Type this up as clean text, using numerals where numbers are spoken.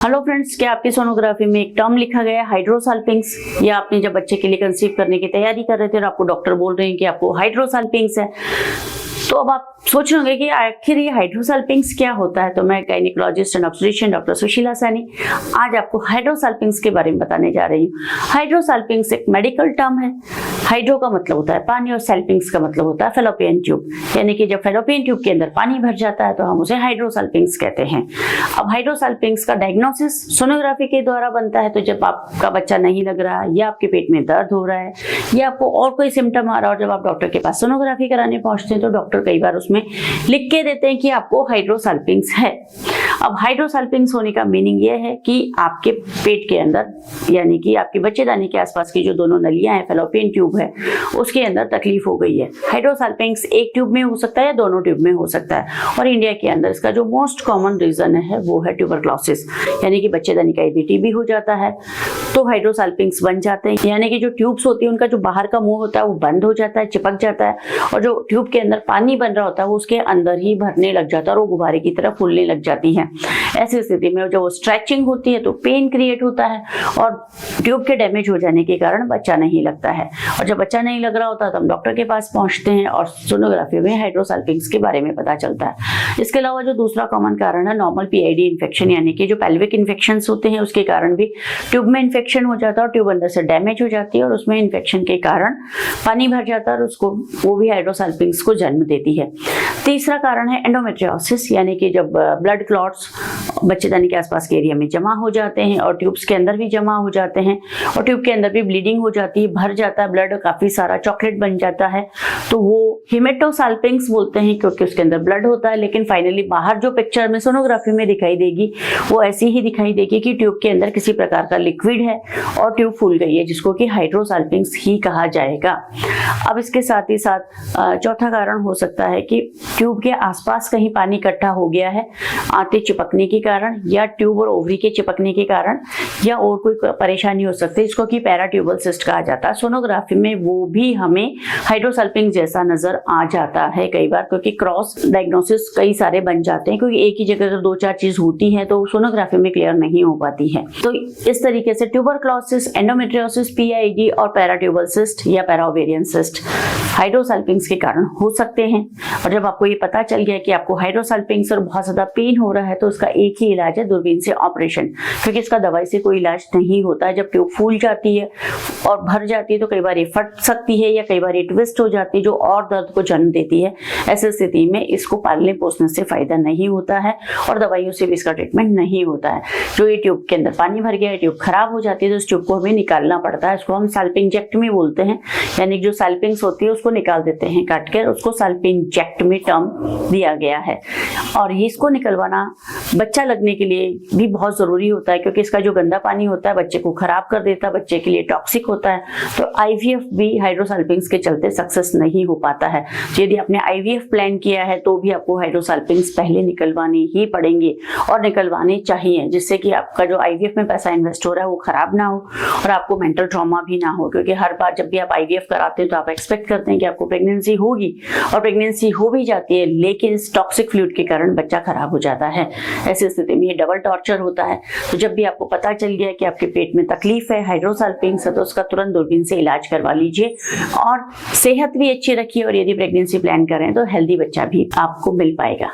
Hello friends, क्या आपकी sonography में एक टर्म लिखा गया है हाइड्रोसाल्पिंग्स, या आपने जब बच्चे के लिए कंसीव करने की तैयारी कर रहे थे और आपको डॉक्टर बोल रहे हैं कि आपको हाइड्रोसाल्पिंग्स है, तो अब आप सोच रहे होंगे कि आखिर ये हाइड्रोसाल्पिंग्स क्या होता है। तो मैं gynaecologist and obstetrician doctor Sushila Saini आज आपको हाइड्रोसाल्पिंग्स के बारे में बताने जा रही हूँ। हाइड्रोसाल्पिंग्स एक मेडिकल टर्म है। हाइड्रो का मतलब होता है पानी और सैल्पिंग्स का मतलब होता है फेलोपियन ट्यूब, यानी कि जब फेलोपियन ट्यूब के अंदर पानी भर जाता है तो हम उसे हाइड्रोसाल्पिंग्स कहते हैं। अब हाइड्रोसाल्पिंग्स का डायग्नोसिस सोनोग्राफी के द्वारा बनता है। तो जब आपका बच्चा नहीं लग रहा है, या आपके पेट में दर्द हो रहा है, या आपको और कोई सिम्टम आ रहा है, और जब आप डॉक्टर के पास सोनोग्राफी कराने पहुंचते हैं तो डॉक्टर कई बार उसमें लिख के देते हैं कि आपको हाइड्रोसाल्पिंग्स है। अब हाइड्रोसाल्पिंग्स होने का मीनिंग यह है कि आपके पेट के अंदर, यानी कि आपके बच्चेदानी के आसपास की जो दोनों नलियां हैं, फेलोपियन ट्यूब है, उसके अंदर तकलीफ हो गई है। हाइड्रोसाल्पिंग्स एक ट्यूब में हो सकता है या दोनों ट्यूब में हो सकता है, और इंडिया के अंदर इसका जो मोस्ट कॉमन रीजन है वो है ट्यूबरक्लोसिस, यानी कि बच्चेदानी का यदि टीबी हो जाता है तो हाइड्रोसाल्पिंग्स बन जाते हैं, यानी कि जो ट्यूब्स होती है उनका जो बाहर का मुंह होता है वो बंद हो जाता है, चिपक जाता है, और जो ट्यूब के अंदर पानी बन रहा होता है वो उसके अंदर ही भरने लग जाता है और वो गुब्बारे की तरह फूलने लग जाती है। ऐसी स्थिति में जब वो स्ट्रेचिंग होती है तो पेन क्रिएट होता है, और ट्यूब के डैमेज हो जाने के कारण बच्चा नहीं लगता है। और जब बच्चा नहीं लग रहा होता तो हम डॉक्टर के पास पहुंचते हैं और सोनोग्राफी में हाइड्रोसाल्पिंग्स के बारे में पता चलता है। इसके अलावा जो दूसरा कॉमन कारण है नॉर्मल पीआईडी इन्फेक्शन, यानी कि जो पेल्विक इन्फेक्शन होते हैं उसके कारण भी ट्यूब में इन्फेक्शन हो जाता है और ट्यूब अंदर से डैमेज हो जाती है, और उसमें इन्फेक्शन के कारण पानी भर जाता है और उसको वो भी हाइड्रोसाल्पिंग्स को जन्म देती है। तीसरा कारण है एंडोमेट्रियोसिस, यानी कि जब ब्लड क्लॉट्स बच्चेदानी के आसपास के एरिया में जमा हो जाते हैं और ट्यूब्स के अंदर भी जमा हो जाते हैं, और ट्यूब के अंदर भी ब्लीडिंग हो जाती है, भर जाता है ब्लड, काफी सारा चॉकलेट बन जाता है, तो वो हेमेटोसाल्पिंग्स बोलते हैं क्योंकि उसके अंदर ब्लड होता है। लेकिन फाइनली बाहर जो पिक्चर में सोनोग्राफी में दिखाई देगी वो ऐसी ही दिखाई देगी कि ट्यूब के अंदर किसी प्रकार का लिक्विड है और ट्यूब फूल गई है, जिसको कि हाइड्रोसाल्पिंग्स ही कहा जाएगा। अब इसके साथ ही साथ चौथा कारण हो सकता है कि ट्यूब के आसपास कहीं पानी इकट्ठा हो गया है आते चिपकने के कारण, या ट्यूब और ओवरी के चिपकने के कारण, या और कोई परेशानी हो सकती है जिसको कि पैराट्यूबल सिस्ट कहा जाता है। सोनोग्राफी में वो भी हमें हाइड्रोसाल्पिंग जैसा नजर आ जाता है कई बार, क्योंकि क्रॉस डायग्नोसिस कई सारे बन जाते हैं, क्योंकि एक ही जगह अगर दो चार चीज होती है तो सोनोग्राफी में क्लियर नहीं हो पाती है। तो इस तरीके से ट्यूबरक्लोसिस, एंडोमेट्रियोसिस, पीआईडी और पैराट्यूबल सिस्ट या पैराओवेरियन सिस्ट हाइड्रोसाल्पिंग्स के कारण हो सकते हैं। और जब आपको ये पता चल गया कि आपको हाइड्रोसाल्पिंग्स और बहुत ज्यादा पेन हो रहा है तो उसका एक ही इलाज है, दूरबीन से ऑपरेशन, क्योंकि इसका दवाई से कोई इलाज नहीं होता है। जब ट्यूब फूल जाती है और भर जाती है तो कई बार ये फट सकती है या कई बार ये ट्विस्ट हो जाती है, जो और दर्द को जन्म देती है। ऐसी स्थिति में इसको पालने पोसने से फायदा नहीं होता है और दवाइयों से भी इसका ट्रीटमेंट नहीं होता है। जो ये ट्यूब के अंदर पानी भर गया है, ट्यूब खराब हो जाती है, तो इस ट्यूब को हमें निकालना पड़ता है। इसको हम साल्पिंजेक्टमी बोलते हैं, यानी जो साल्पिंग्स होती है उसको निकाल देते हैं काट कर, उसको साल्पिंजेक्टमी टर्म दिया गया है। और ये इसको निकलवाना बच्चा लगने के लिए भी बहुत जरूरी होता है, क्योंकि इसका जो गंदा पानी होता है बच्चे को खराब कर देता है, बच्चे के लिए टॉक्सिक होता है। तो आईवीएफ भी हाइड्रोसाल्पिंग्स के चलते सक्सेस नहीं हो पाता है। यदि आपने आईवीएफ प्लान किया है तो भी आपको हाइड्रोसाल्पिंग्स पहले निकलवाने ही पड़ेंगे और निकलवाने चाहिए, जिससे कि आपका जो आईवीएफ में पैसा इन्वेस्ट हो रहा है वो खराब ना हो और आपको मेंटल ट्रॉमा भी ना हो। क्योंकि हर बार जब भी आप आईवीएफ कराते हैं तो आप एक्सपेक्ट करते हैं कि आपको प्रेगनेंसी होगी, और प्रेगनेंसी हो भी जाती है, लेकिन इस टॉक्सिक फ्लूइड के कारण बच्चा खराब हो जाता है। ऐसी स्थिति में ये डबल टॉर्चर होता है। तो जब भी आपको पता चल गया कि आपके पेट में तकलीफ है, हाइड्रोसाल्पिंग्स है, तो उसका तुरंत दूरबीन से इलाज करवा लीजिए और सेहत भी अच्छी रखिए। और यदि प्रेगनेंसी प्लान करें तो हेल्दी बच्चा भी आपको मिल पाएगा।